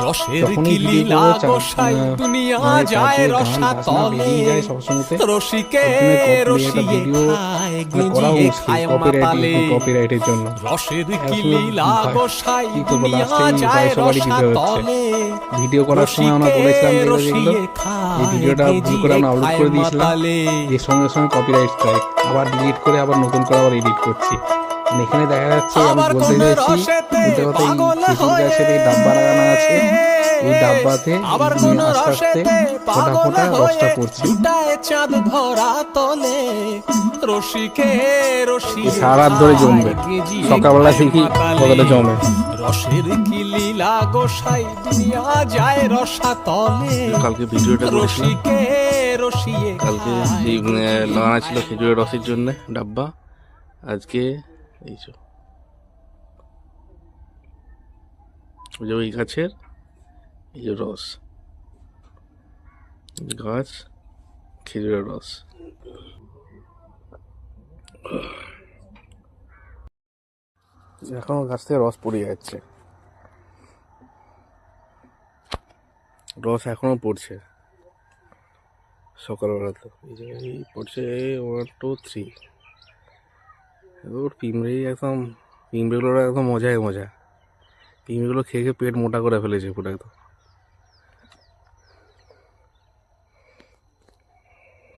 রসের যখনই কি ভিডিও লীলা করবো গোসাই দুনিয়া মানে যায় চারদিকে গান রসা বাজনা তলে, বেরিয়ে যায় সবসময়তে। রসিকে ওর জন্য একটা রসিয়ে ভিডিও খায় করাও গেঁজিয়ে মুশকিল খায় মাতালে। কপিরাইটের জন্য। রসের কি একসময় লীলা গোসাই কি করবো, দুনিয়া লাস্টে এই যায় ভয়েস ওভারই রসা দিতে হচ্ছে। তলে, ভিডিও করার সময় আমরা রসিকে বলেছিলাম যেগুলো রসিয়ে এই খায় ভিডিওটা ভুল করে গেঁজিয়ে আমরা আপলোড খায় করে দিয়েছিলাম, মাতালে। এর সঙ্গে সঙ্গে কপিরাইট স্ট্রাইক, আবার ডিলিট করে আবার নতুন করে আবার এডিট করছি। মানে এখানে দেখা যাচ্ছে আমি আবার বলতে কোন চাইছি, রসেতে বলতে কথা এই পাগল খেজুর হয়ে, গাছের এই ডাব্বা লাগানো আছে, এই ডাব্বাতে আবার কোন আস্তে আস্তে রসেতে ফোটা পাগল ফোটা হয়ে রসটা পড়ছে। ছুটায় চাঁদ ধরা তলে, রসিকে এই রসিয়ে সারা রাত ধরে জমবে, খায় গেঁজিয়ে সকালবেলা খায় দেখি মাতালে। কতটা জমে। রসের কি লীলা গোসাই দুনিয়া যায় রসা তলে, কালকে ভিডিওটা করেছিলাম, রসিকে রসিয়ে কালকে সেই লাগানো ছিল খেজুরের রসের জন্য ডাব্বা। আজকে এই যে ওই গাছের এই যে রস, গাছ খেজুরের রস। এখনো গাছ থেকে রস পড়ে যাচ্ছে, রস এখনো পড়ছে সকালবেলাতে। এই যে এই পড়ছে 1 2 3। ওর পিঁমড়েগুলো একদম মজাই মজা। পিঁমড়েগুলো খেয়ে খেয়ে পেট মোটা করে ফেলেছে পুরো একদম।